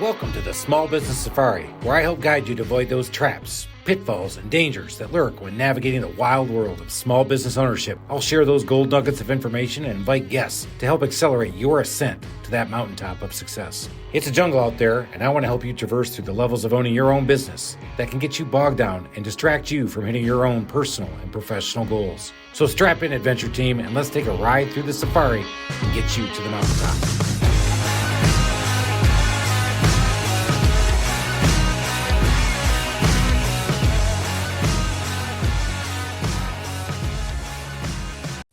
Welcome to the Small Business Safari, where I help guide you to avoid those traps, pitfalls, and dangers that lurk when navigating the wild world of small business ownership. I'll share those gold nuggets of information and invite guests to help accelerate your ascent to that mountaintop of success. It's a jungle out there, and I want to help you traverse through the levels of owning your own business that can get you bogged down and distract you from hitting your own personal and professional goals. So strap in, adventure team, and let's take a ride through the safari and get you to the mountaintop.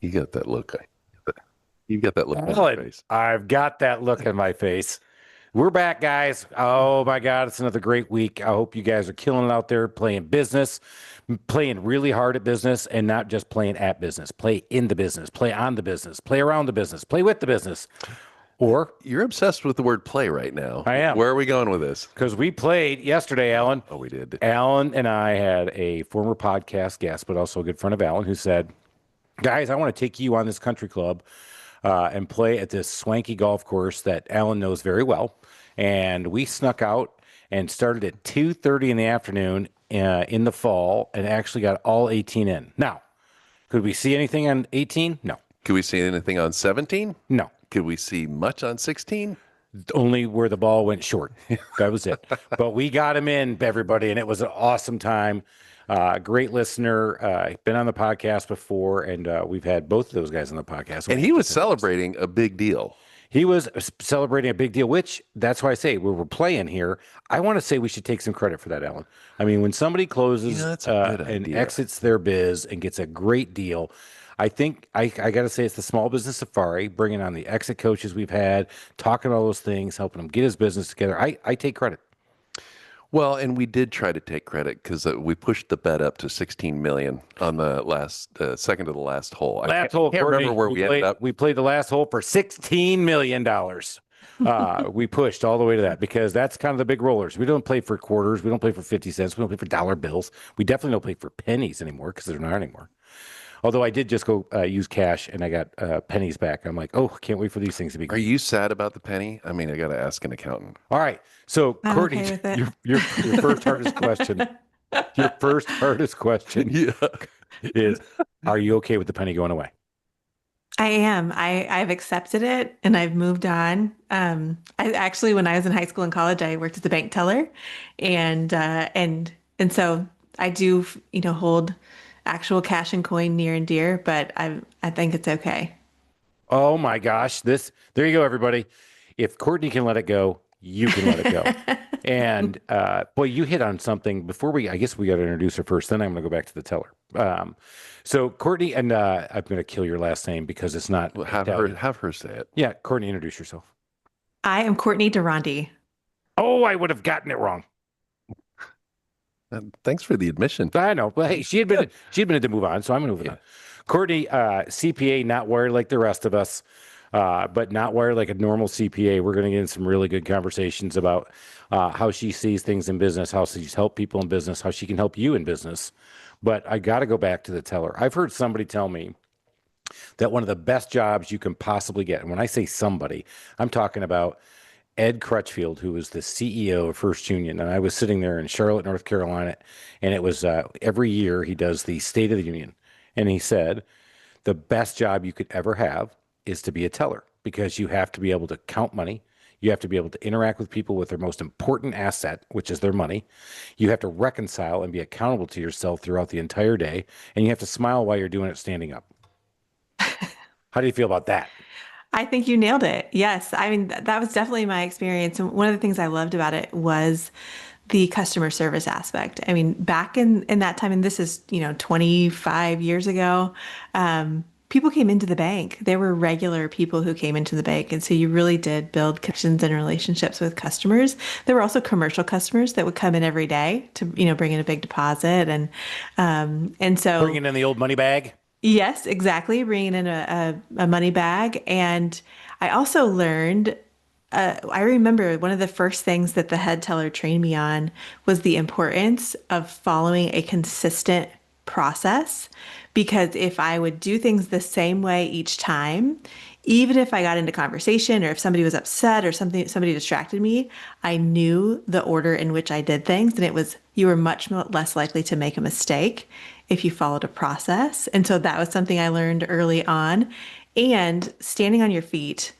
You got that look. You got that look on your face. I've got that look in my face. We're back, guys. Oh my God, it's another great week. I hope you guys are killing it out there, playing business, playing really hard at business, and not just playing at business. Play in the business, play on the business, play around the business, play with the business. Or you're obsessed with the word play right now. I am. Where are we going with this? Because we played yesterday, Alan. Oh, we did. Alan and I had a former podcast guest, but also a good friend of Alan, who said, guys, I want to take you on this country club and play at this swanky golf course that Alan knows very well. And we snuck out and started at 2:30 in the afternoon in the fall and actually got all 18 in. Now, could we see anything on 18? No. Could we see anything on 17? No. Could we see much on 16? Only where the ball went short. That was it. But we got him in, everybody, and it was an awesome time. Great listener, been on the podcast before, and we've had both of those guys on the podcast. And he was celebrating a big deal. He was celebrating a big deal, which that's why I say we're playing here. I want to say we should take some credit for that, Alan. I mean, when somebody closes and exits their biz and gets a great deal, I think I got to say it's the Small Business Safari, bringing on the exit coaches we've had, talking all those things, helping him get his business together. I take credit. Well, and we did try to take credit because we pushed the bet up to 16 million on the last second to the last hole. I can't remember where we ended up. We played the last hole for $16 million. We pushed all the way to that because that's kind of the big rollers. We don't play for quarters. We don't play for 50 cents. We don't play for dollar bills. We definitely don't play for pennies anymore because they're not anymore. Although I did just go use cash and I got pennies back. I'm like, oh, can't wait for these things to be good. Are you sad about the penny? I mean, I got to ask an accountant. All right. So, Courtney, your first hardest question. Your first hardest question is, are you okay with the penny going away? I am. I've accepted it and I've moved on. I actually, when I was in high school and college, I worked as a bank teller, and so I do, hold actual cash and coin near and dear, but I think it's okay. Oh my gosh. There you go, everybody. If Courtney can let it go, you can let it go. And boy, you hit on something before I guess we got to introduce her first, then I'm going to go back to the teller. So Courtney, and I'm going to kill your last name because it's not. Well, have her say it. Yeah. Courtney, introduce yourself. I am Courtney Ronde. Oh, I would have gotten it wrong. Thanks for the admission. I know. Well, hey, she had been to move on, so I'm moving on. Courtney, CPA, not wired like the rest of us, but not wired like a normal CPA. We're going to get in some really good conversations about how she sees things in business, how she's helped people in business, how she can help you in business. But I got to go back to the teller. I've heard somebody tell me that one of the best jobs you can possibly get, and when I say somebody, I'm talking about Ed Crutchfield, who was the CEO of First Union, and I was sitting there in Charlotte, North Carolina, and it was every year he does the State of the Union, and he said the best job you could ever have is to be a teller because you have to be able to count money, you have to be able to interact with people with their most important asset, which is their money, you have to reconcile and be accountable to yourself throughout the entire day, and you have to smile while you're doing it standing up. How do you feel about that? I think you nailed it. Yes. I mean, that was definitely my experience. And one of the things I loved about it was the customer service aspect. I mean, back in that time, and this is, 25 years ago, people came into the bank. There were regular people who came into the bank. And so you really did build connections and relationships with customers. There were also commercial customers that would come in every day to, bring in a big deposit. And so bringing in the old money bag. Yes, exactly. Bringing in a money bag. And I also learned, I remember one of the first things that the head teller trained me on was the importance of following a consistent process, because if I would do things the same way each time, even if I got into conversation or if somebody was upset or somebody distracted me, I knew the order in which I did things, and you were much less likely to make a mistake if you followed a process. And so that was something I learned early on. And standing on your feet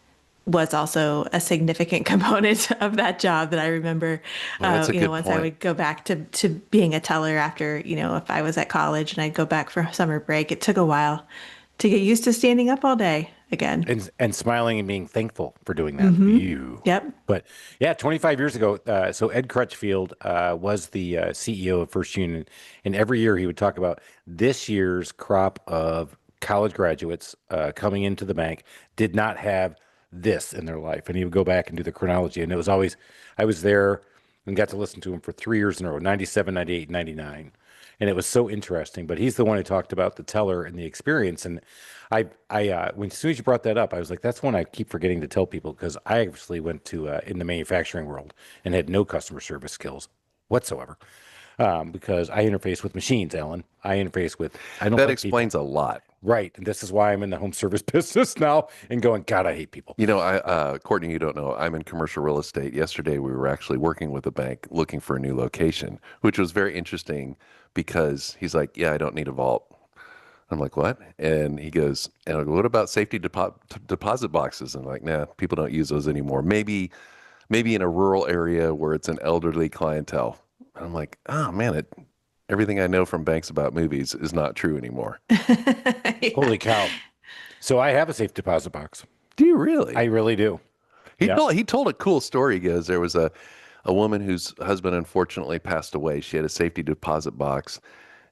was also a significant component of that job that I remember, that's a good once point. I would go back to being a teller after, if I was at college and I'd go back for summer break, it took a while to get used to standing up all day again. And smiling and being thankful for doing that. Yep. But yeah, 25 years ago, so Ed Crutchfield was the CEO of First Union, and every year he would talk about this year's crop of college graduates coming into the bank did not have this in their life. And he would go back and do the chronology. And it was always, I was there and got to listen to him for 3 years in a row, 97, 98, 99. And it was so interesting. But he's the one who talked about the teller and the experience. And when as soon as you brought that up, I was like, that's one I keep forgetting to tell people, because I actually went to in the manufacturing world and had no customer service skills whatsoever. Because I interface with machines, Alan. I interface with, I don't That like explains a lot. Right. And this is why I'm in the home service business now and going, God, I hate people. Courtney, you don't know, I'm in commercial real estate. Yesterday, we were actually working with a bank looking for a new location, which was very interesting because he's like, yeah, I don't need a vault. I'm like, what? And he goes, and I go, what about safety deposit boxes? And I'm like, nah, people don't use those anymore. Maybe in a rural area where it's an elderly clientele. And I'm like, oh man, everything I know from banks about movies is not true anymore. Yeah. Holy cow. So I have a safe deposit box. Do you really? I really do. He told a cool story. He goes, there was a woman whose husband unfortunately passed away. She had a safety deposit box,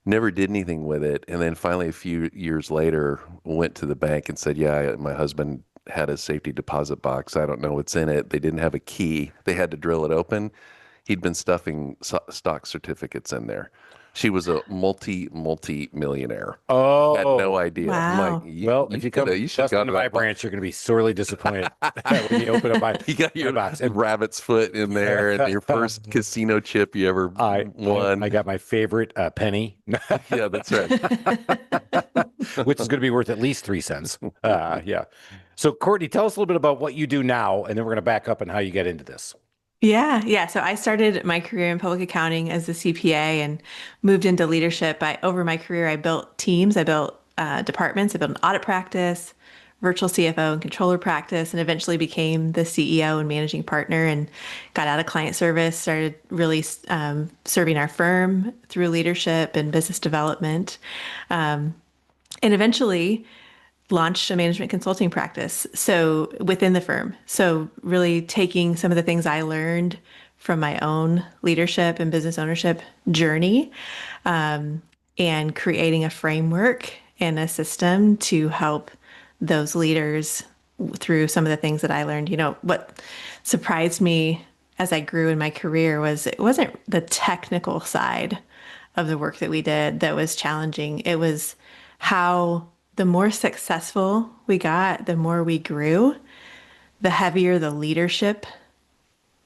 never did anything with it. And then finally, a few years later, went to the bank and said, yeah, my husband had a safety deposit box. I don't know what's in it. They didn't have a key. They had to drill it open. He'd been stuffing stock certificates in there. She was a multi-millionaire. Oh, had no idea. Wow. I'm like, well, if you come just into my branch, you're going to be sorely disappointed when you open up my you got your box. rabbit's foot in there and your first casino chip you ever won. I got my favorite penny. Yeah, that's right. Which is going to be worth at least 3 cents. Yeah. So, Courtney, tell us a little bit about what you do now, and then we're going to back up and how you get into this. Yeah. So I started my career in public accounting as a CPA and moved into leadership. Over my career, I built teams, I built departments, I built an audit practice, virtual CFO and controller practice, and eventually became the CEO and managing partner and got out of client service, started really serving our firm through leadership and business development, and eventually launched a management consulting practice. So within the firm. So really taking some of the things I learned from my own leadership and business ownership journey, and creating a framework and a system to help those leaders through some of the things that I learned. What surprised me as I grew in my career was it wasn't the technical side of the work that we did that was challenging. It was how the more successful we got, the more we grew, the heavier the leadership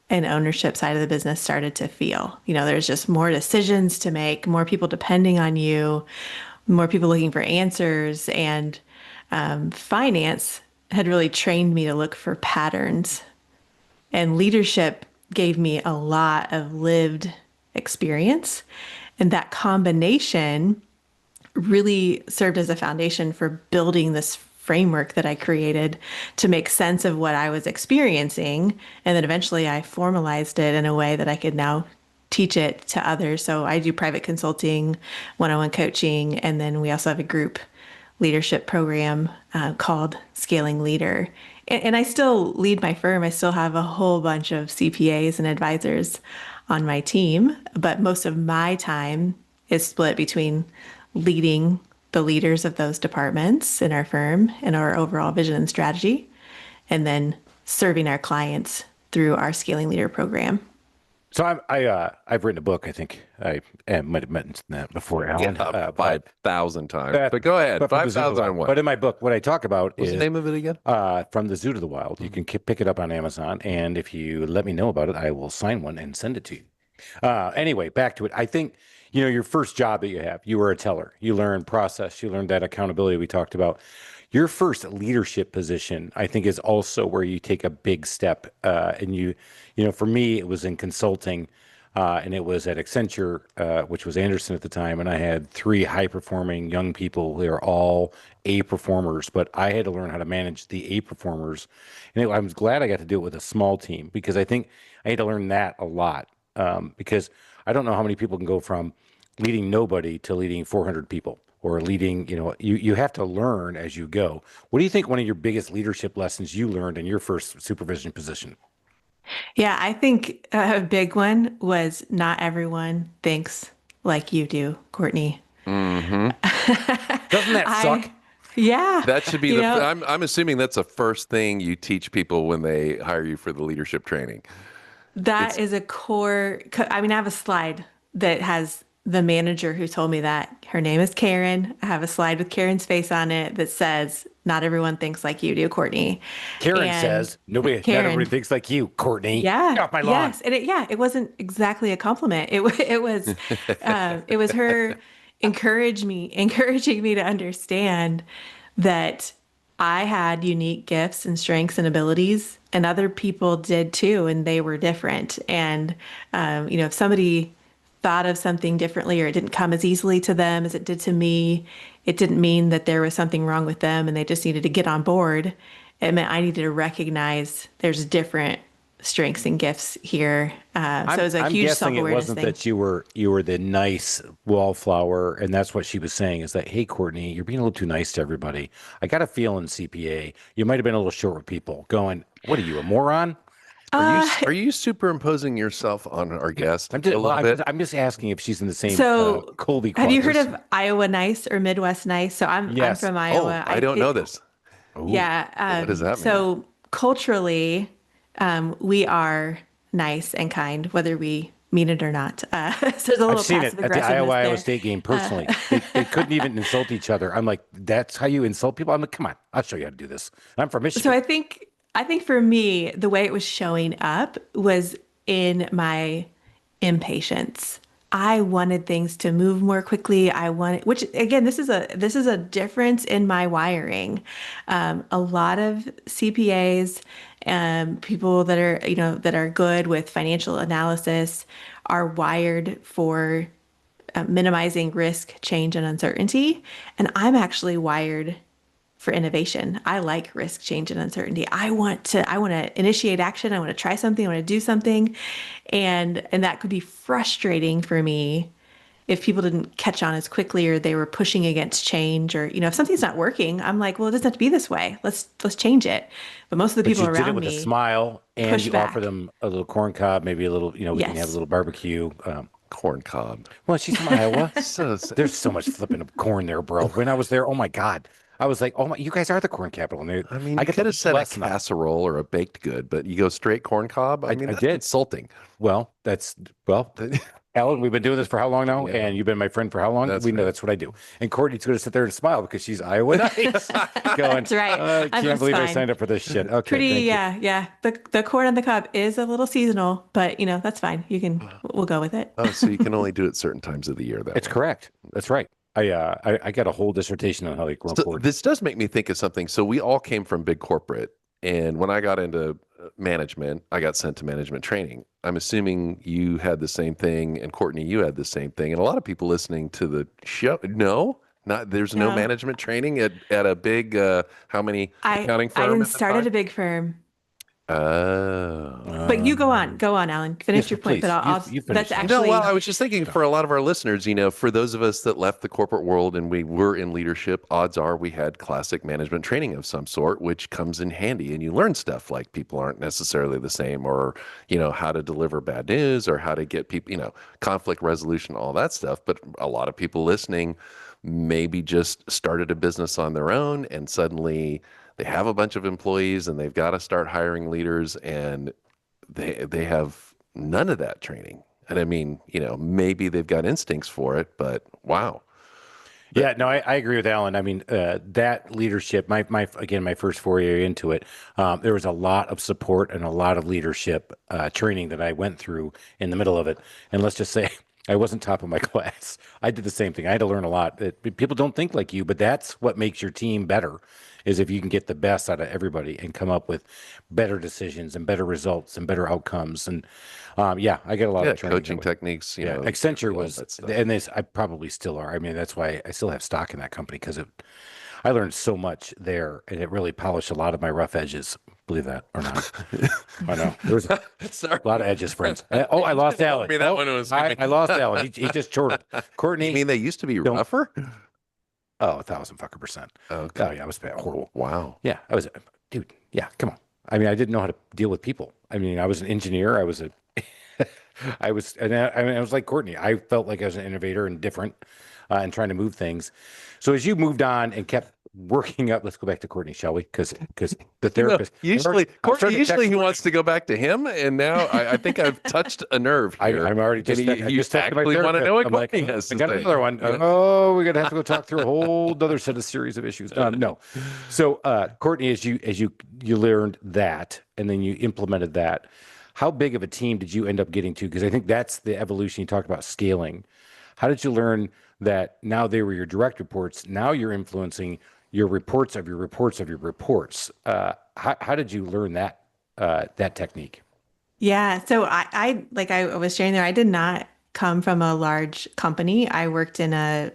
and ownership side of the business started to feel. There's just more decisions to make, more people depending on you, more people looking for answers. And finance had really trained me to look for patterns. And leadership gave me a lot of lived experience. And that combination really served as a foundation for building this framework that I created to make sense of what I was experiencing. And then eventually I formalized it in a way that I could now teach it to others. So I do private consulting, one-on-one coaching, and then we also have a group leadership program called Scaling Leader. And I still lead my firm. I still have a whole bunch of CPAs and advisors on my team, but most of my time is split between leading the leaders of those departments in our firm and our overall vision and strategy, and then serving our clients through our Scaling Leader program. So I've written a book. I think I might have mentioned that before, Alan. 5,000 times. But go ahead. 5,001. But in my book, what I talk about What's is the name of it again? From the Zoo to the Wild. You can pick it up on Amazon, and if you let me know about it, I will sign one and send it to you. Anyway, back to it. I think your first job that you have, you were a teller. You learn process. You learned that accountability we talked about. Your first leadership position, I think, is also where you take a big step. And for me, it was in consulting, and it was at Accenture, which was Anderson at the time. And I had 3 high-performing young people. They are all A performers, but I had to learn how to manage the A performers. And I was glad I got to do it with a small team, because I think I had to learn that a lot. Because I don't know how many people can go from leading nobody to leading 400 people, or leading, you have to learn as you go. What do you think one of your biggest leadership lessons you learned in your first supervision position? Yeah, I think a big one was not everyone thinks like you do, Courtney. Mm-hmm. Doesn't that suck? Yeah. That should be I'm assuming that's the first thing you teach people when they hire you for the leadership training. That is a core. I mean, I have a slide that has the manager who told me that. Her name is Karen. I have a slide with Karen's face on it that says, "Not everyone thinks like you do, Courtney." Karen And says, not Karen, everybody thinks like you, Courtney. yeah, Get off my lawn. yes, and it wasn't exactly a compliment. It was her encouraging me to understand that I had unique gifts and strengths and abilities, and other people did too, and they were different. And if somebody thought of something differently, or it didn't come as easily to them as it did to me, it didn't mean that there was something wrong with them and they just needed to get on board. It meant I needed to recognize there's different strengths and gifts here. So it was a I'm huge guessing it self-awareness wasn't thing. that you were the nice wallflower, and that's what she was saying, is that, hey, Courtney, you're being a little too nice to everybody. I got a feel in CPA you might have been a little short with people. Going, what are you, a moron? Are you superimposing yourself on our guest I'm just, a little bit? I'm just asking if she's in the same So Colby have you heard quadrant. of Iowa nice or Midwest nice? So I'm Yes. from Oh, Iowa. I don't know this. Yeah. What does that mean? So culturally, we are nice and kind, whether we mean it or not. So there's a little I've seen it passive at the aggressiveness Iowa there. State game personally. They couldn't even insult each other. I'm like, that's how you insult people? I'm like, come on, I'll show you how to do this. I'm from Michigan. So I think for me, the way it was showing up was in my impatience. I wanted things to move more quickly. Which again, this is a difference in my wiring. A lot of CPAs, people that are that are good with financial analysis, are wired for minimizing risk, change, and uncertainty. And I'm actually wired for innovation. I like risk, change, and uncertainty. I want to initiate action. I want to try something. I want to do something. And that could be frustrating for me if people didn't catch on as quickly, or they were pushing against change, or if something's not working, I'm like, well, it doesn't have to be this way. Let's change it. But most of the But people you did it around with a me smile, and push you back. offer them a little corn cob, maybe a little, we can have a Yes. little barbecue. Corn cob. Well, she's from Iowa. So There's so much flipping of corn there, bro. When I was there, oh my God. I was like, oh my, you guys are the corn capital. And I mean, I you get could to have said a bless them. casserole or a baked good, but you go straight corn cob. I mean, I that's did. insulting. Well, Alan, we've been doing this for how long now? Yeah. And you've been my friend for how long? That's We know right. that's what I do. And Courtney's going to sit there and smile because she's Iowa nice. Going, That's right. I I'm can't just believe I fine. signed up for this shit. Okay, Pretty, thank you. yeah. The corn on the cob is a little seasonal, but that's fine. We'll go with it. Oh, so you can only do it certain times of the year. That It's way. correct. That's right. I got a whole dissertation on how they grow So corn. this does make me think of something. So we all came from big corporate, and when I got into management, I got sent to management training. I'm assuming you had the same thing, and Courtney, you had the same thing, and a lot of people listening to the show. No, there's no No. management training at a big how many accounting firm? I didn't at the start at time? a big firm. Oh. But you go on, Alan. Finish yes, your point. please. But You finish that's it. actually Well, I was just thinking for a lot of our listeners, for those of us that left the corporate world and we were in leadership, odds are we had classic management training of some sort, which comes in handy. And you learn stuff like people aren't necessarily the same, or, how to deliver bad news, or how to get people, conflict resolution, all that stuff. But a lot of people listening maybe just started a business on their own, and suddenly they have a bunch of employees and they've got to start hiring leaders, and they have none of that training. And I mean, maybe they've got instincts for it, but wow. Yeah, no, I agree with Alan. I mean, that leadership, my first foray into it, there was a lot of support and a lot of leadership training that I went through in the middle of it. And let's just say, I wasn't top of my class. I did the same thing. I had to learn a lot. People don't think like you, but that's what makes your team better, is if you can get the best out of everybody and come up with better decisions and better results and better outcomes. And yeah, I get a lot Yeah, of training. coaching techniques, Yeah, Accenture all was, that stuff. and this I probably still are. I mean, that's why I still have stock in that company, because I learned so much there, and it really polished a lot of my rough edges. Believe that or not. I know there was Sorry. a lot of edges, friends. Oh, I lost Alan. me that one was I lost Alan. He just chortled. Courtney. You mean they used to be don't- rougher? Oh, 1,000% Okay. Oh yeah, I was horrible. Wow. Yeah, I was, dude. Yeah, come on. I mean, I didn't know how to deal with people. I mean, I was an engineer. I was I was like Courtney. I felt like I was an innovator and different, and trying to move things. So as you moved on and kept working up, let's go back to Courtney, shall we? Because the therapist. Usually, I'm Courtney, starting to usually text he wants to go back to him, and now I think I've touched a nerve here. I'm already And just. I you just texted my actually want to know what therapist. I'm like, Courtney has to I got say. another one. Yeah. Oh, we're gonna have to go talk through a whole other set of series of issues. No. So, Courtney, as you learned that, and then you implemented that, how big of a team did you end up getting to? Because I think that's the evolution you talked about, scaling. How did you learn that now they were your direct reports? Now you're influencing your reports of your reports of your reports. How did you learn that technique? Yeah. So I like I was sharing there, I did not come from a large company. I worked in a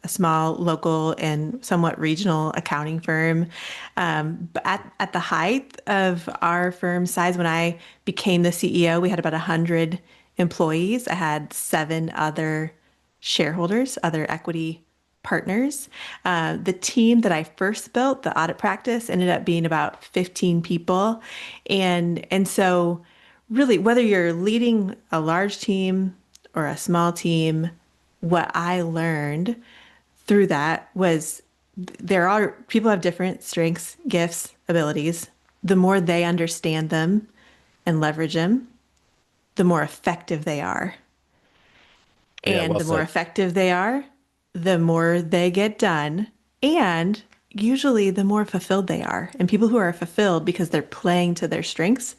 small local and somewhat regional accounting firm. But at the height of our firm size, when I became the CEO, we had about 100 employees. I had 7 other shareholders, other equity partners. The team that I first built, the audit practice, ended up being about 15 people. And so really, whether you're leading a large team or a small team, what I learned through that was there are people have different strengths, gifts, abilities. The more they understand them and leverage them, the more effective they are. Yeah, And well the more said. effective they are, the more they get done. And usually the more fulfilled they are. And people who are fulfilled because they're playing to their strengths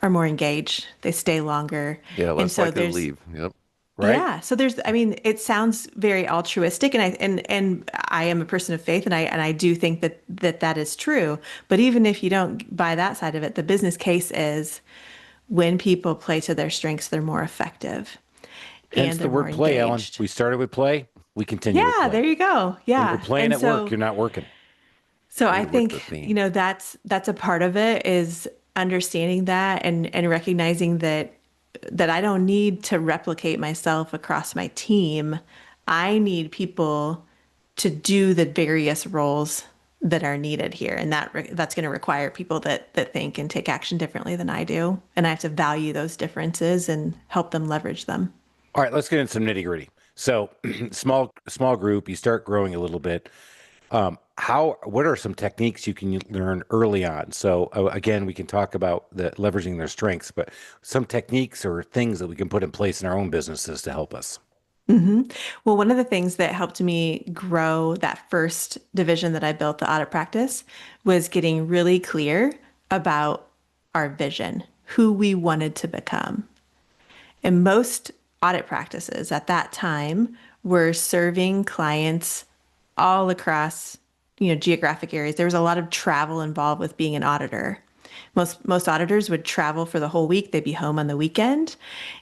are more engaged. They stay longer. Yeah, And less so likely to there's leave. Yep. Right? yeah. So there's I mean, it sounds very altruistic and I am a person of faith and I do think that is true. But even if you don't buy that side of it, the business case is when people play to their strengths, they're more effective Hence and the they're more word play, Alan. engaged. We started with play. We continue with Yeah, play. there you go. When you're Yeah. playing And at work, so you're not working. I Lead with the think, theme. that's a part of it is understanding that and recognizing that I don't need to replicate myself across my team. I need people to do the various roles that are needed here, and that's going to require people that think and take action differently than I do, and I have to value those differences and help them leverage them. All right, let's get into some nitty gritty. So, small group, you start growing a little bit. What are some techniques you can learn early on? So again, we can talk about the leveraging their strengths, but some techniques or things that we can put in place in our own businesses to help us. Well, one of the things that helped me grow that first division that I built, the audit practice, was getting really clear about our vision, who we wanted to become. And most audit practices at that time were serving clients all across, geographic areas. There was a lot of travel involved with being an auditor. Most auditors would travel for the whole week. They'd be home on the weekend,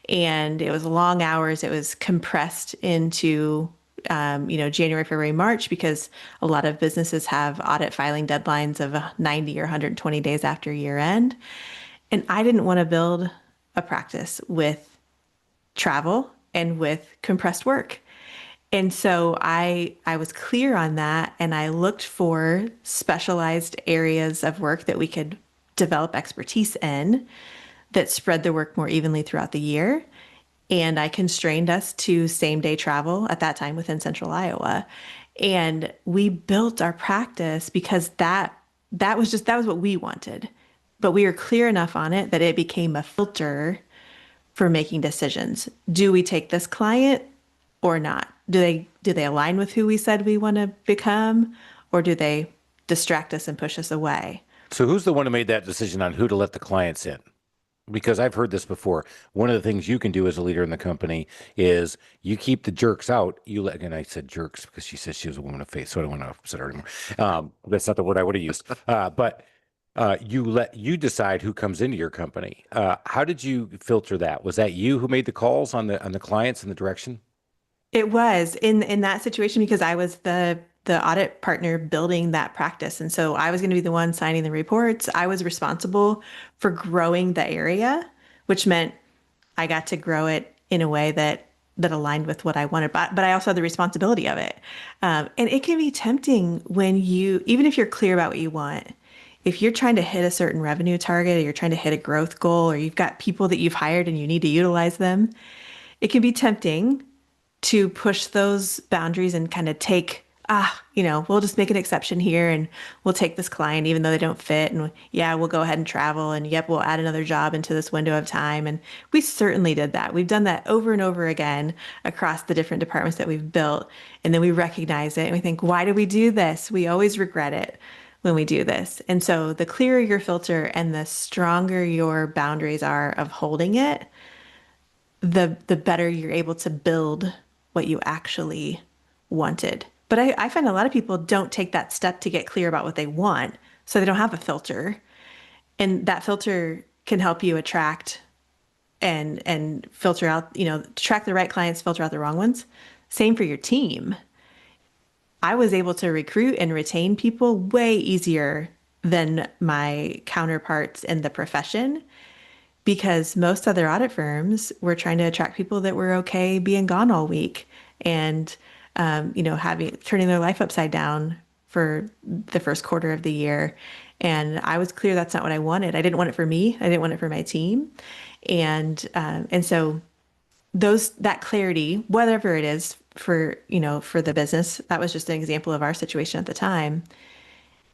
and it was long hours. It was compressed into January, February, March, because a lot of businesses have audit filing deadlines of 90 or 120 days after year end. And I didn't want to build a practice with travel and with compressed work. And so I was clear on that, and I looked for specialized areas of work that we could develop expertise in that spread the work more evenly throughout the year. And I constrained us to same day travel at that time within central Iowa. And we built our practice because that was what we wanted. But we were clear enough on it that it became a filter for making decisions. Do we take this client or not? Do they align with who we said we want to become, or do they distract us and push us away? So who's the one who made that decision on who to let the clients in? because I've heard this before. One of the things you can do as a leader in the company is you keep the jerks out. You let, and I said jerks because she said she was a woman of faith, so I don't want to upset her anymore. That's not the word I would have used. But you decide who comes into your company. How did you filter that? Was that you who made the calls on the clients and the direction? It was in that situation because I was the audit partner building that practice. And so I was going to be the one signing the reports. I was responsible for growing the area, which meant I got to grow it in a way that aligned with what I wanted. But I also had the responsibility of it. And it can be tempting when even if you're clear about what you want, if you're trying to hit a certain revenue target or you're trying to hit a growth goal or you've got people that you've hired and you need to utilize them, it can be tempting to push those boundaries and kind of take, we'll just make an exception here and we'll take this client even though they don't fit. And yeah, we'll go ahead and travel. And yep, we'll add another job into this window of time. And we certainly did that. We've done that over and over again across the different departments that we've built. And then we recognize it and we think, why do we do this? We always regret it when we do this. And so the clearer your filter and the stronger your boundaries are of holding it, the better you're able to build what you actually wanted. But I find a lot of people don't take that step to get clear about what they want, so they don't have a filter. And that filter can help you attract and filter out, attract the right clients, filter out the wrong ones. Same for your team. I was able to recruit and retain people way easier than my counterparts in the profession because most other audit firms were trying to attract people that were okay being gone all week and turning their life upside down for the first quarter of the year. And I was clear that's not what I wanted. I didn't want it for me. I didn't want it for my team. And so that clarity, whatever it is for the business, that was just an example of our situation at the time.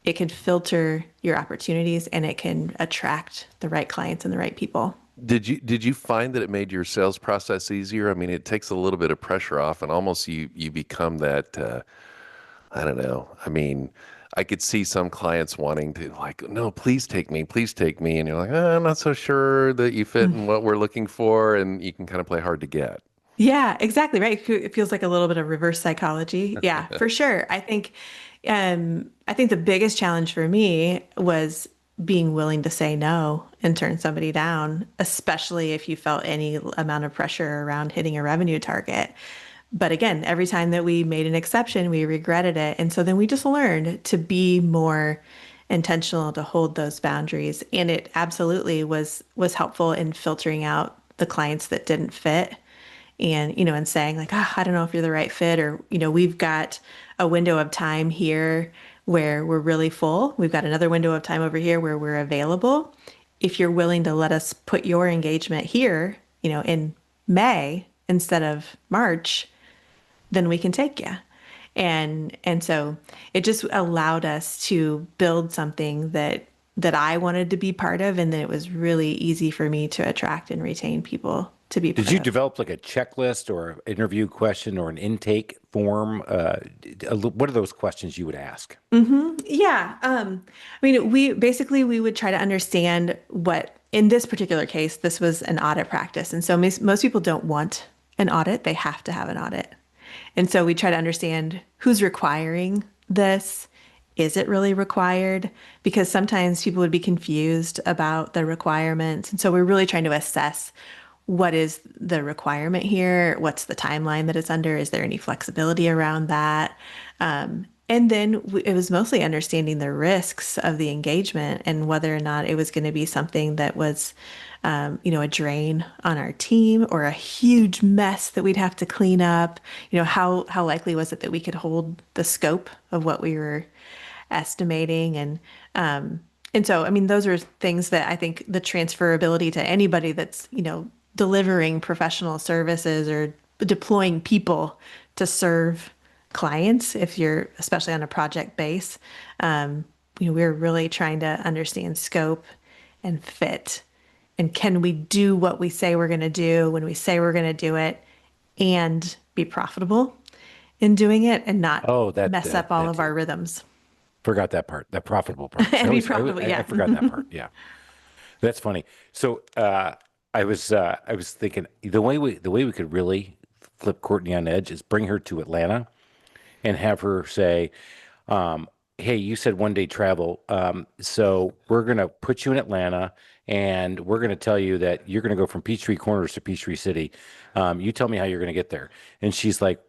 It can filter your opportunities and it can attract the right clients and the right people. Did you find that it made your sales process easier? I mean, it takes a little bit of pressure off, and almost you become that. I don't know. I mean, I could see some clients wanting to like, no, please take me, and you're like, I'm not so sure that you fit in what we're looking for, and you can kind of play hard to get. Yeah, exactly right. It feels like a little bit of reverse psychology. Yeah, for sure. I think the biggest challenge for me was being willing to say no and turn somebody down, especially if you felt any amount of pressure around hitting a revenue target. But again, every time that we made an exception, we regretted it. And so then we just learned to be more intentional to hold those boundaries. And it absolutely was helpful in filtering out the clients that didn't fit and saying like, I don't know if you're the right fit, or, we've got a window of time here where we're really full. We've got another window of time over here where we're available. If you're willing to let us put your engagement here, in May instead of March, then we can take you. And so it just allowed us to build something that I wanted to be part of, and then it was really easy for me to attract and retain people to be part Did you of. develop like a checklist or an interview question or an intake form? What are those questions you would ask? Yeah. We would try to understand what, in this particular case, this was an audit practice. And so most people don't want an audit. They have to have an audit. And so we try to understand who's requiring this. Is it really required? Because sometimes people would be confused about the requirements. And so we're really trying to assess what is the requirement here? What's the timeline that it's under? Is there any flexibility around that? And then it was mostly understanding the risks of the engagement and whether or not it was going to be something that was, a drain on our team or a huge mess that we'd have to clean up. How likely was it that we could hold the scope of what we were estimating? And so, those are things that I think the transferability to anybody that's, delivering professional services or deploying people to serve clients, if you're especially on a project base, we're really trying to understand scope and fit. And can we do what we say we're going to do when we say we're going to do it and be profitable in doing it and not mess up all of our rhythms? Forgot that part, that profitable part. And be profitable, yeah. I forgot that part. Yeah. That's funny. So I was thinking the way we could really flip Courtney on edge is bring her to Atlanta and have her say, "Hey, you said 1 day travel, so we're gonna put you in Atlanta, and we're gonna tell you that you're gonna go from Peachtree Corners to Peachtree City. You tell me how you're gonna get there." And she's like,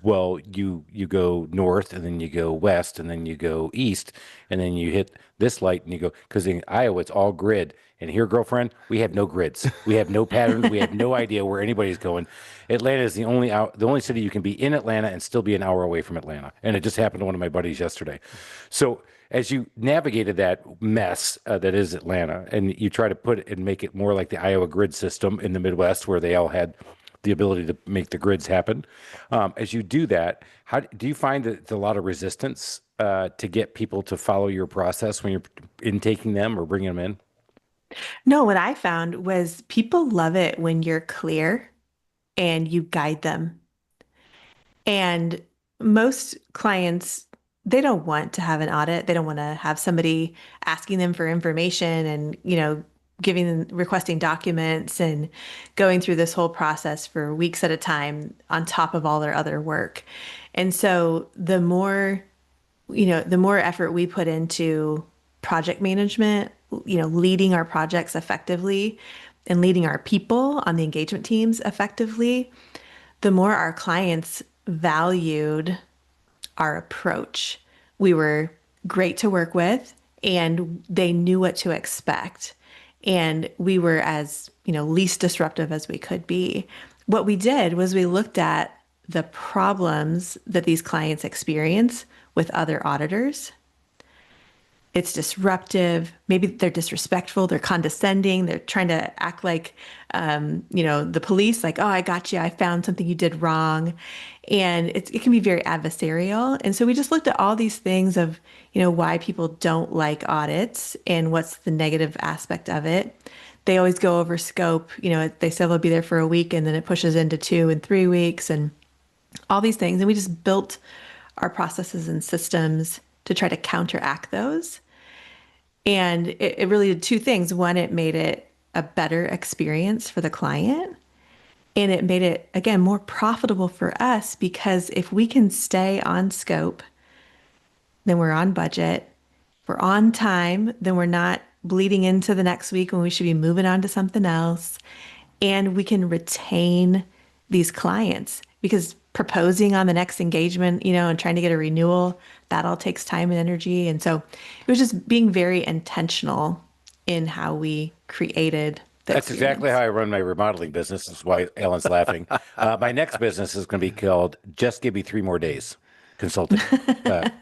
"Well, you go north, and then you go west, and then you go east, and then you hit this light, and you go because in Iowa it's all grid." And here, girlfriend, we have no grids. We have no patterns. We have no idea where anybody's going. Atlanta is the only city you can be in Atlanta and still be an hour away from Atlanta. And it just happened to one of my buddies yesterday. So as you navigated that mess that is Atlanta, and you try to put it and make it more like the Iowa grid system in the Midwest, where they all had the ability to make the grids happen. As you do that, how do you find that it's a lot of resistance to get people to follow your process when you're intaking them or bringing them in? No, what I found was people love it when you're clear and you guide them. And most clients, they don't want to have an audit. They don't want to have somebody asking them for information and, giving them, requesting documents and going through this whole process for weeks at a time on top of all their other work. And so the more effort we put into project management, leading our projects effectively and leading our people on the engagement teams effectively, the more our clients valued our approach. We were great to work with and they knew what to expect. And we were as, least disruptive as we could be. What we did was we looked at the problems that these clients experience with other auditors. It's disruptive. Maybe they're disrespectful. They're condescending. They're trying to act like, the police, like, "Oh, I got you. I found something you did wrong." And it can be very adversarial. And so we just looked at all these things of, why people don't like audits and what's the negative aspect of it. They always go over scope. They say they'll be there for a week and then it pushes into 2 and 3 weeks and all these things. And we just built our processes and systems to try to counteract those. And it really did two things. One, it made it a better experience for the client. And it made it, again, more profitable for us because if we can stay on scope, then we're on budget. If we're on time, then we're not bleeding into the next week when we should be moving on to something else. And we can retain these clients because proposing on the next engagement, and trying to get a renewal, that all takes time and energy. And so it was just being very intentional in how we created the That's exactly how I run my remodeling business. That's why Ellen's laughing. My next business is going to be called Just Give Me 3 More Days Consulting,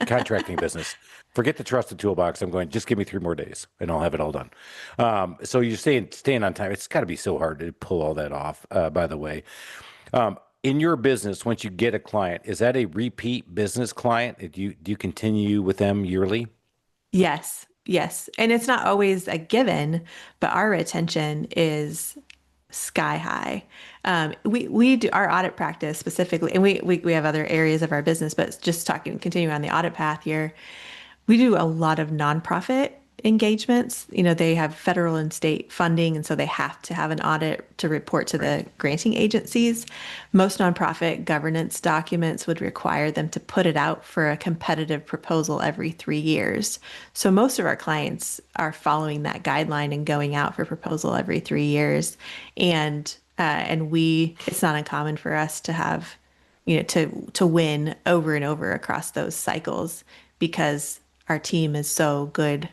contracting business. Forget the trusted toolbox. I'm going, just give me 3 more days and I'll have it all done. So you're staying on time. It's got to be so hard to pull all that off, by the way. In your business, once you get a client, is that a repeat business client? Do you continue with them yearly? Yes, yes. And it's not always a given, but our retention is sky high. We do our audit practice specifically, and we have other areas of our business, but just continuing on the audit path here, we do a lot of nonprofit engagements. They have federal and state funding, and so they have to have an audit to report to the granting agencies. Most nonprofit governance documents would require them to put it out for a competitive proposal every 3 years. So most of our clients are following that guideline and going out for proposal every 3 years. And it's not uncommon for us to have, to win over and over across those cycles because our team is so good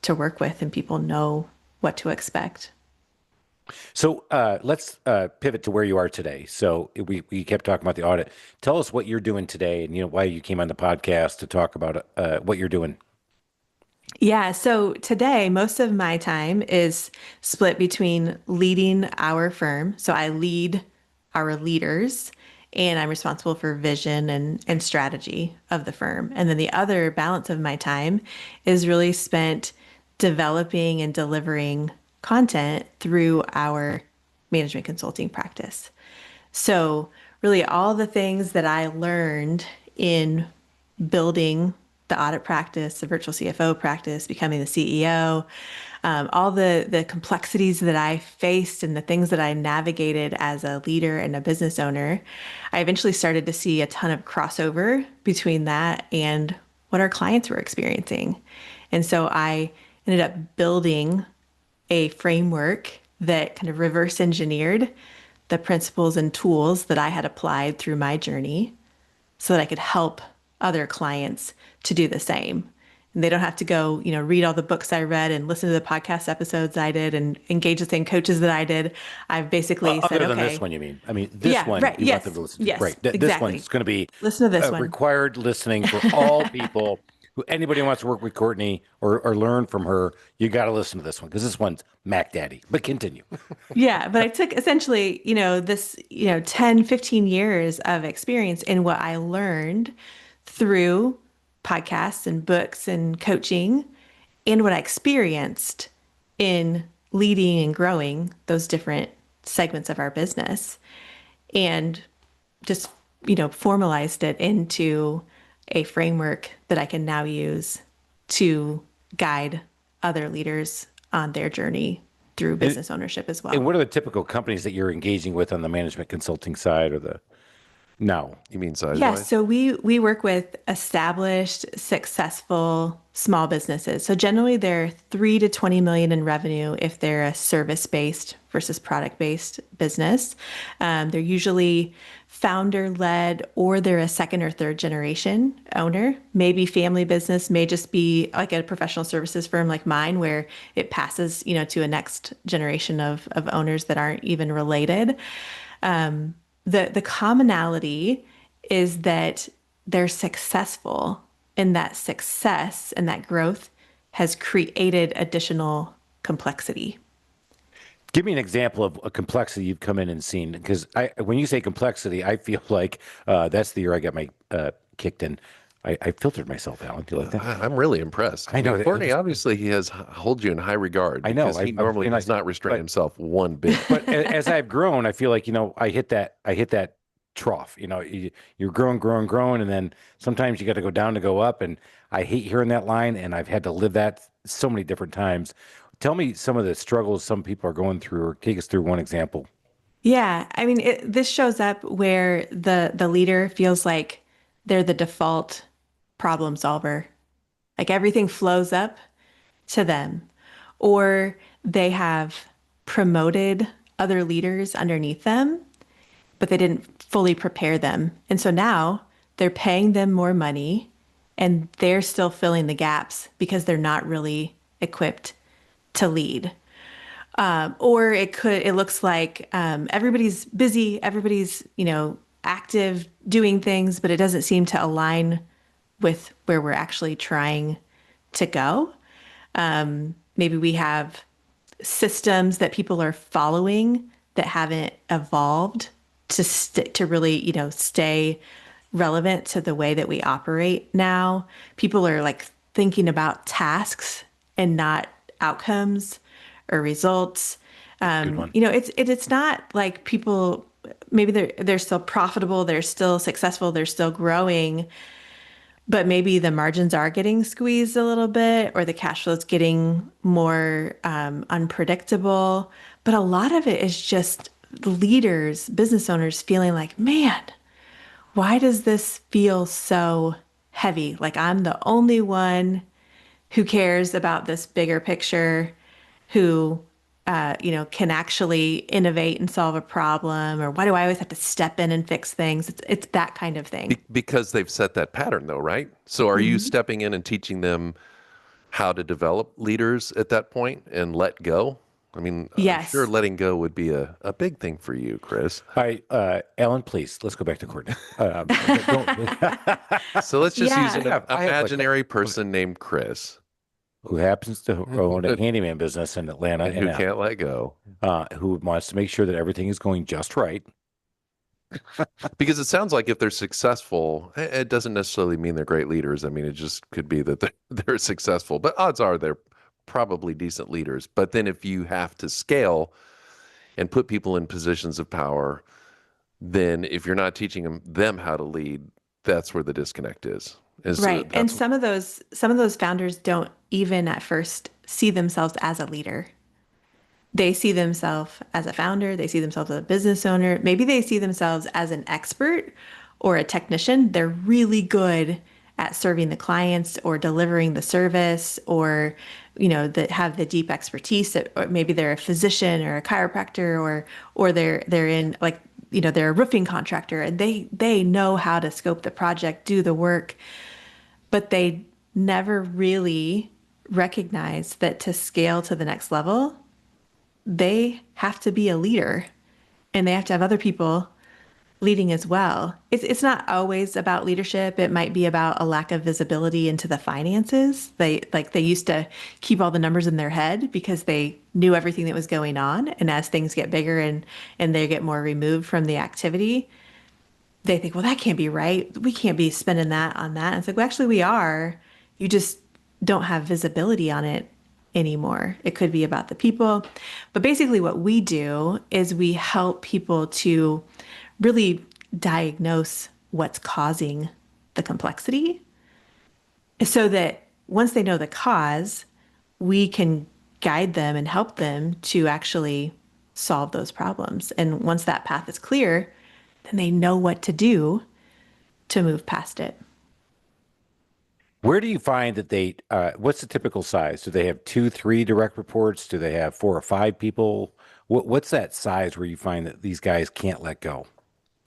to work with and people know what to expect. So let's pivot to where you are today. So we kept talking about the audit. Tell us what you're doing today and why you came on the podcast to talk about what you're doing. Yeah, so today most of my time is split between leading our firm. So I lead our leaders and I'm responsible for vision and strategy of the firm. And then the other balance of my time is really spent developing and delivering content through our management consulting practice. So really all the things that I learned in building the the audit practice, the virtual CFO practice, becoming the CEO, all the complexities that I faced and the things that I navigated as a leader and a business owner, I eventually started to see a ton of crossover between that and what our clients were experiencing. And so I ended up building a framework that kind of reverse engineered the principles and tools that I had applied through my journey so that I could help other clients to do the same. And they don't have to go, read all the books I read and listen to the podcast episodes I did and engage the same coaches that I did. I've basically said, Other than okay. this one, you mean? I mean, this Yeah, one right. you want Yes. them to listen to. Yes. Right. This Exactly. one's going to be Listen to this one. required listening for all people. Anybody who wants to work with Courtney or learn from her, you got to listen to this one because this one's Mac Daddy. But continue. Yeah, but I took essentially, this, 10, 15 years of experience in what I learned through podcasts and books and coaching and what I experienced in leading and growing those different segments of our business and just, formalized it into a framework that I can now use to guide other leaders on their journey through business ownership as well. And what are the typical companies that you're engaging with on the management consulting side or the no? You mean size-wise? Yeah, so we work with established, successful small businesses. So generally they're 3 to 20 million in revenue if they're a service-based versus product-based business. They're usually founder-led or they're a second or third generation owner. Maybe family business, may just be like a professional services firm like mine where it passes, to a next generation of owners that aren't even related. The commonality is that they're successful, and that success and that growth has created additional complexity. Give me an example of a complexity you've come in and seen. Because when you say complexity, I feel like that's the year I got my kicked in. I filtered myself, Alan. Do you like that? I'm really impressed. I know. Courtney, obviously, he holds you in high regard. I know. Because he normally does not restrain himself one bit. But as I've grown, I feel like, I hit that trough. You're growing, and then sometimes you got to go down to go up. And I hate hearing that line, and I've had to live that so many different times. Tell me some of the struggles some people are going through, or take us through one example. Yeah, I mean, this shows up where the leader feels like they're the default problem solver. Like everything flows up to them, or they have promoted other leaders underneath them, but they didn't fully prepare them. And so now they're paying them more money and they're still filling the gaps because they're not really equipped to lead. Or it looks like everybody's busy, everybody's, active doing things, but it doesn't seem to align with where we're actually trying to go. Maybe we have systems that people are following that haven't evolved to really, stay relevant to the way that we operate now. People are like thinking about tasks and not outcomes or results. It's not like people, maybe they're still profitable, they're still successful, they're still growing, but maybe the margins are getting squeezed a little bit or the cash flow is getting more unpredictable. But a lot of it is just leaders, business owners feeling like, man, why does this feel so heavy? Like I'm the only one who cares about this bigger picture, who can actually innovate and solve a problem, or why do I always have to step in and fix things? It's that kind of thing. Because they've set that pattern, though, right? So are you stepping in and teaching them how to develop leaders at that point and let go? I mean, Yes. I'm sure letting go would be a big thing for you, Chris. All right, Alan, please, let's go back to Courtney. So let's just use an I have imaginary person named Chris who happens to own a handyman business in Atlanta who can't let go. Who wants to make sure that everything is going just right. Because it sounds like if they're successful, it doesn't necessarily mean they're great leaders. I mean, it just could be that they're successful, but odds are they're probably decent leaders. But then if you have to scale and put people in positions of power, then if you're not teaching them how to lead, that's where the disconnect is. Right. And some of those founders don't even at first see themselves as a leader. They see themselves as a founder, they see themselves as a business owner. Maybe they see themselves as an expert or a technician. They're really good at serving the clients or delivering the service, or that have the deep expertise, or maybe they're a physician or a chiropractor, or they're in, like, they're a roofing contractor, and they know how to scope the project, do the work, but they never really recognize that to scale to the next level, they have to be a leader, and they have to have other people leading as well. It's not always about leadership. It might be about a lack of visibility into the finances. They used to keep all the numbers in their head because they knew everything that was going on. And as things get bigger and they get more removed from the activity, they think, well, that can't be right. We can't be spending that on that. And it's like, well, actually we are. You just don't have visibility on it anymore. It could be about the people. But basically what we do is we help people to really diagnose what's causing the complexity, so that once they know the cause, we can guide them and help them to actually solve those problems. And once that path is clear, then they know what to do to move past it. Where do you find that what's the typical size? Do they have 2, 3 direct reports? Do they have 4 or 5 people? What's that size where you find that these guys can't let go?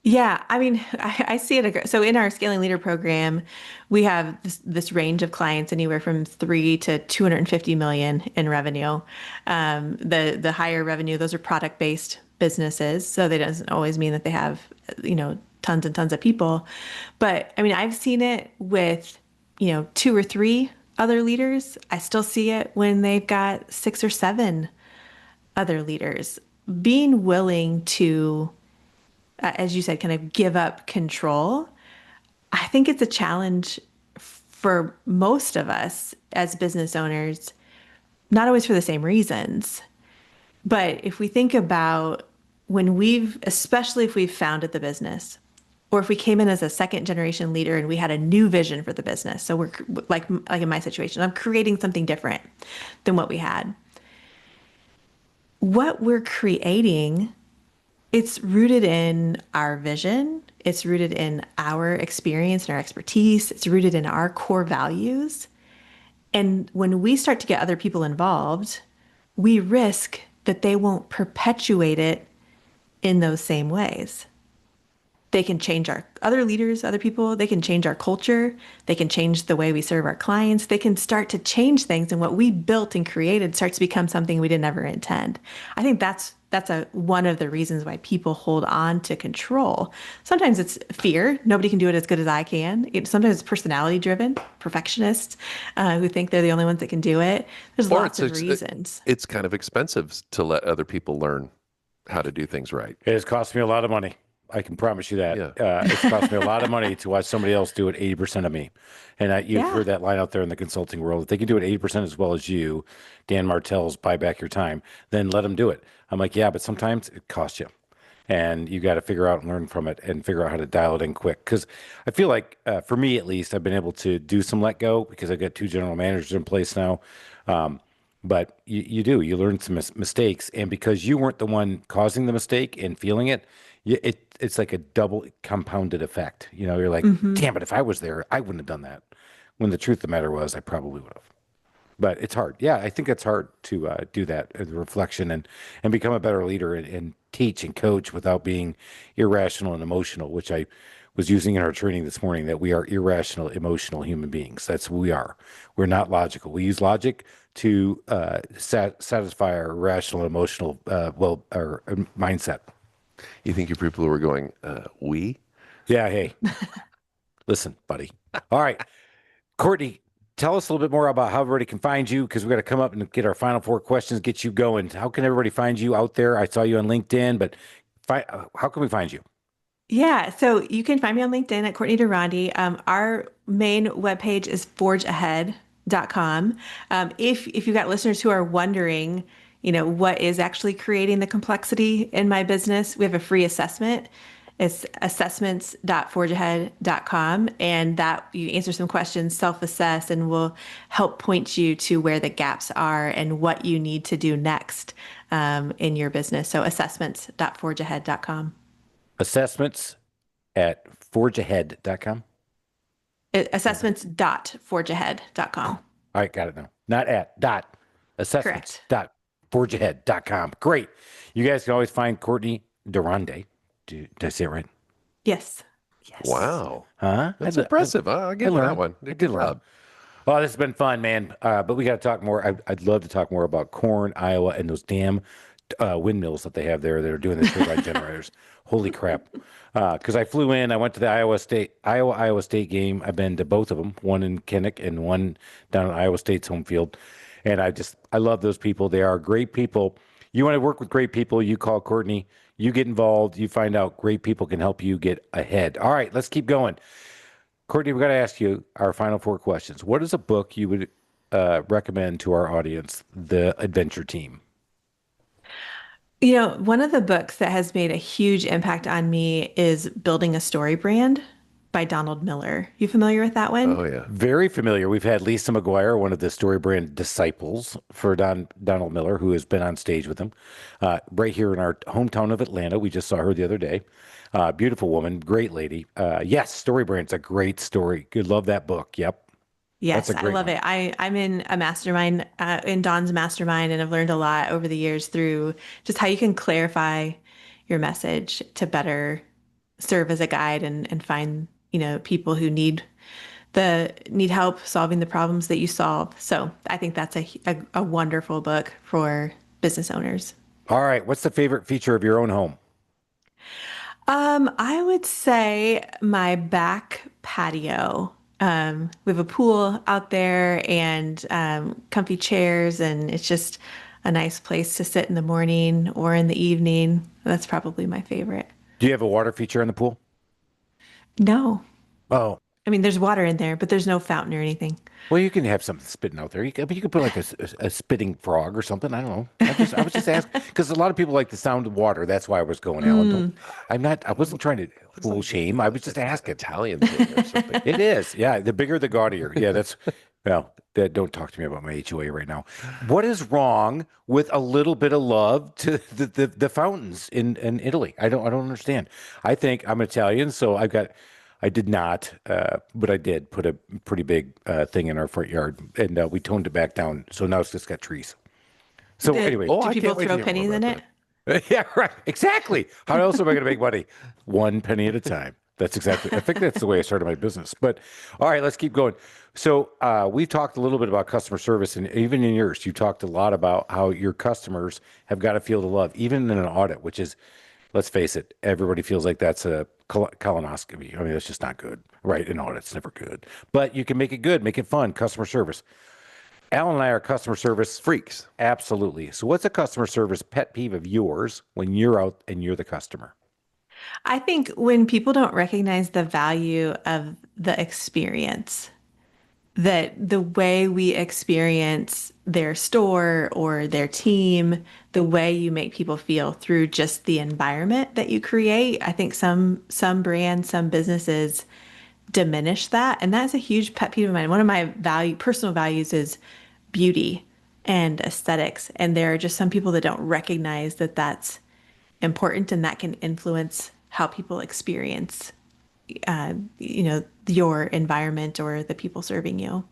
Yeah, I mean, I see it. So in our Scaling Leader program, we have this range of clients anywhere from 3 to 250 million in revenue. The higher revenue, those are product-based businesses, so that doesn't always mean that they have, tons and tons of people. But I mean, I've seen it with, 2 or 3 other leaders. I still see it when they've got 6 or 7 other leaders. Being willing to, as you said, kind of give up control, I think it's a challenge for most of us as business owners, not always for the same reasons. But if we think about especially if we've founded the business, or if we came in as a second generation leader and we had a new vision for the business. So we're like in my situation, I'm creating something different than what we had. What we're creating, it's rooted in our vision. It's rooted in our experience and our expertise. It's rooted in our core values. And when we start to get other people involved, we risk that they won't perpetuate it in those same ways. They can change our other leaders, other people. They can change our culture. They can change the way we serve our clients. They can start to change things, and what we built and created starts to become something we didn't ever intend. I think that's one of the reasons why people hold on to control. Sometimes it's fear. Nobody can do it as good as I can. Sometimes it's personality driven, perfectionists who think they're the only ones that can do it. There's lots of reasons. It's kind of expensive to let other people learn how to do things right. It has cost me a lot of money. I can promise you that. Yeah. It's cost me a lot of money to watch somebody else do it 80% of me. And you've heard that line out there in the consulting world. If they can do it 80% as well as you, Dan Martell's buy back your time, then let them do it. I'm like, yeah, but sometimes it costs you. And you got to figure out and learn from it and figure out how to dial it in quick. Because I feel like, for me at least, I've been able to do some let go because I've got 2 general managers in place now. But you learn some mistakes. And because you weren't the one causing the mistake and feeling it, it's like a double compounded effect. You're like, damn it, if I was there, I wouldn't have done that. When the truth of the matter was, I probably would have. But it's hard. Yeah, I think it's hard to do that, reflection and become a better leader and teach and coach without being irrational and emotional, which I was using in our training this morning, that we are irrational, emotional human beings. That's who we are. We're not logical. We use logic to satisfy our rational, emotional, our mindset. You think your people were going, we? Yeah, hey. Listen, buddy. All right. Courtney, tell us a little bit more about how everybody can find you, because we're going to come up and get our final 4 questions, get you going. How can everybody find you out there? I saw you on LinkedIn, but how can we find you? Yeah, so you can find me on LinkedIn at Courtney Ronde. Our main webpage is forgeahead.com. If you've got listeners who are wondering, what is actually creating the complexity in my business, we have a free assessment It's assessments.forgeahead.com, and that you answer some questions, self-assess, and we'll help point you to where the gaps are and what you need to do next in your business. So assessments.forgeahead.com. Assessments at forgeahead.com. Assessments.forgeahead.com. All right, got it now. Not at, dot. Assessments Correct. dot forgeahead.com. Great. You guys can always find Courtney Ronde. Did I say it right? Yes. Yes. Wow. Huh? That's impressive. I'll give you that one. I did learn. Well, this has been fun, man. But we got to talk more. I'd love to talk more about corn, Iowa, and those damn windmills that they have there that are doing the turbine generators. Holy crap. Because I flew in, I went to the Iowa State game. I've been to both of them, one in Kinnick and one down at Iowa State's home field. And I love those people. They are great people. You want to work with great people, you call Courtney, you get involved, you find out great people can help you get ahead. All right, let's keep going. Courtney, we got to ask you our final 4 questions. What is a book you would recommend to our audience, The Adventure Team? You know, one of the books that has made a huge impact on me is Building a Story Brand by Donald Miller. You familiar with that one? Oh, yeah. Very familiar. We've had Lisa McGuire, one of the Story Brand disciples for Donald Miller, who has been on stage with him right here in our hometown of Atlanta. We just saw her the other day. Beautiful woman, great lady. Yes, Story Brand's a great story. Good, love that book. Yep. Yes, That's a I great love one. it. I'm in a mastermind, in Don's mastermind, and I've learned a lot over the years through just how you can clarify your message to better serve as a guide and find, people who need help solving the problems that you solve. So I think that's a wonderful book for business owners. All right. What's the favorite feature of your own home? I would say my back patio. We have a pool out there and comfy chairs, and it's just a nice place to sit in the morning or in the evening. That's probably my favorite. Do you have a water feature in the pool? No, Oh, I mean, there's water in there, but there's no fountain or anything. well, you can have something spitting out there. You could put like a spitting frog or something. I don't know. I was just asking because a lot of people like the sound of water. That's why I was going, Alan. I wasn't trying to fool shame. I was just asking. Italian thing or something. It is. Yeah. The bigger, the gaudier. Yeah. Don't talk to me about my HOA right now. What is wrong with a little bit of love to the fountains in Italy? I don't understand. I think I'm Italian, so I did not, but I did put a pretty big thing in our front yard, and we toned it back down. So now it's just got trees. So anyway, Do I people can't wait to throw hear more pennies in about it? yeah, right, exactly. How else am I going to make money? One penny at a time. That's exactly. I think that's the way I started my business. But all right, let's keep going. So we've talked a little bit about customer service, and even in yours, you talked a lot about how your customers have got to feel the love, even in an audit, which is, let's face it, everybody feels like that's a colonoscopy. I mean, that's just not good, right? An audit's never good, but you can make it good, make it fun. Customer service. Alan and I are customer service freaks. Absolutely. So, what's a customer service pet peeve of yours when you're out and you're the customer? I think when people don't recognize the value of the experience, that the way we experience their store or their team, the way you make people feel through just the environment that you create, I think some brands, some businesses diminish that, and that's a huge pet peeve of mine. One of my personal values is beauty and aesthetics, and there are just some people that don't recognize that that's important, and that can influence how people experience your environment or the people serving you.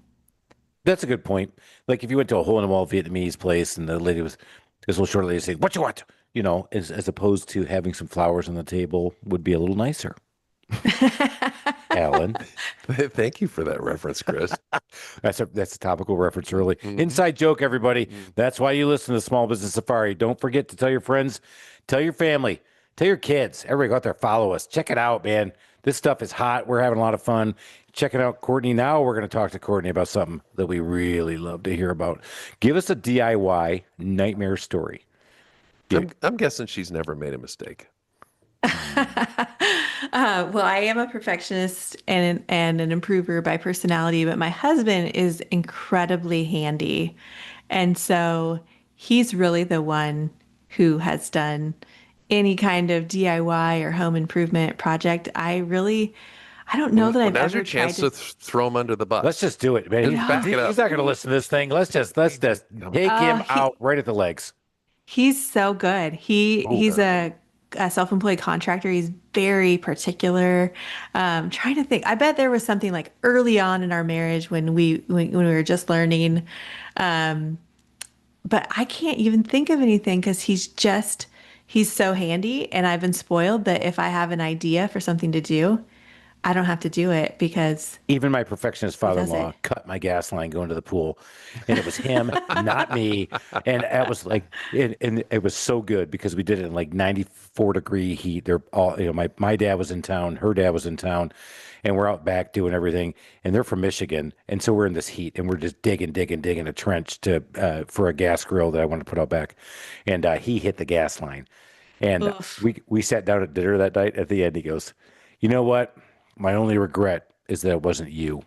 That's a good point. Like if you went to a hole in the wall Vietnamese place and the lady was, this little short lady saying, "What you want?" As opposed to having some flowers on the table would be a little nicer. Alan. Thank you for that reference, Chris. That's a topical reference, really. Inside joke, everybody. That's why you listen to Small Business Safari. Don't forget to tell your friends, tell your family, tell your kids. Everybody go out there, follow us. Check it out, man. This stuff is hot. We're having a lot of fun. Checking out Courtney. Now we're going to talk to Courtney about something that we really love to hear about. Give us a DIY nightmare story. I'm guessing she's never made a mistake. Well, I am a perfectionist and an improver by personality, but my husband is incredibly handy. And so he's really the one who has done any kind of DIY or home improvement project, I don't know that Well, I've now's ever your tried chance to throw him under the bus. Let's just do it, man. Just back it up. He's not going to listen to this thing. Let's just take him out right at the legs. He's so good. He's a self-employed contractor. He's very particular. Trying to think. I bet there was something like early on in our marriage when we were just learning. But I can't even think of anything because he's so handy, and I've been spoiled that if I have an idea for something to do, I don't have to do it because Even my perfectionist father-in-law it. cut my gas line going to the pool, and it was him, not me. And that was like, and it was so good because we did it in like 94-degree heat. They're all, my dad was in town, her dad was in town, and we're out back doing everything. And they're from Michigan, and so we're in this heat, and we're just digging a trench for a gas grill that I wanted to put out back. And he hit the gas line, and Oof. we sat down at dinner that night. At the end, he goes, "You know what? My only regret is that it wasn't you."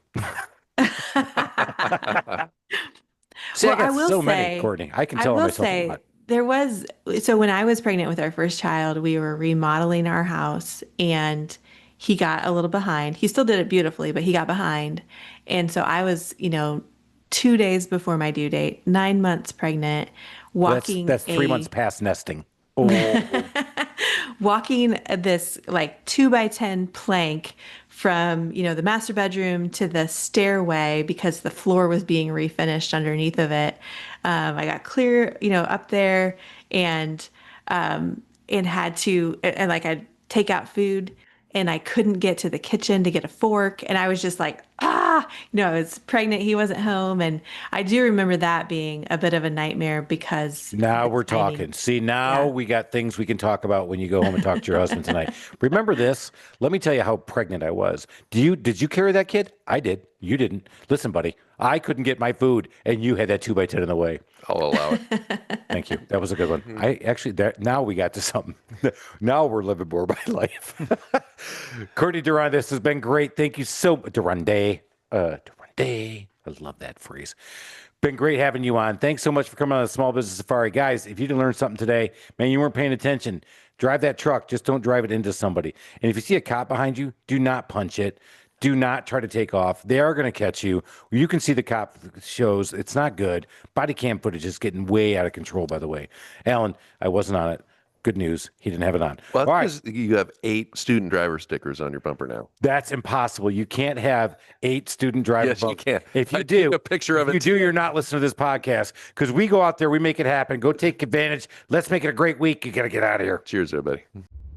See, Well, I got I will so say, many, Courtney. I can tell myself a lot. there was, so when I was pregnant with our first child, we were remodeling our house and he got a little behind. He still did it beautifully, but he got behind. And so I was, 2 days before my due date, 9 months pregnant, walking That's 3 months past nesting. walking this like 2x10 plank from, the master bedroom to the stairway because the floor was being refinished underneath of it. I got clear, up there and had to, and like I'd take out food and I couldn't get to the kitchen to get a fork. And I was just like, I was pregnant. He wasn't home. And I do remember that being a bit of a nightmare because Now the we're timing. talking. See, now we got things we can talk about when you go home and talk to your husband tonight. Remember this? Let me tell you how pregnant I was. Did you carry that kid? I did. You didn't. Listen, buddy, I couldn't get my food, and you had that 2x10 in the way. I'll allow it. Thank you. That was a good one. I actually, now we got to something. Now we're living more by life. Courtney Durand, this has been great. Thank you so much. Durande. I love that phrase. Been great having you on. Thanks so much for coming on the Small Business Safari. Guys, if you didn't learn something today, man, you weren't paying attention. Drive that truck. Just don't drive it into somebody. And if you see a cop behind you, do not punch it. Do not try to take off. They are going to catch you. You can see the cop shows. It's not good. Body cam footage is getting way out of control, by the way. Alan, I wasn't on it. Good news. He didn't have it on. Well, All right. that's because you have 8 student driver stickers on your bumper now. That's impossible. You can't have 8 student driver Yes, you bumpers. can. If you I do, took a picture of if it you do, too. you're not listening to this podcast because we go out there, we make it happen. Go take advantage. Let's make it a great week. You got to get out of here. Cheers, everybody.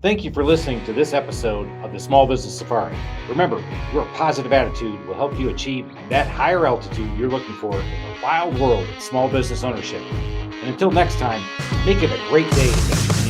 Thank you for listening to this episode of the Small Business Safari. Remember, your positive attitude will help you achieve that higher altitude you're looking for in the wild world of small business ownership. And until next time, make it a great day.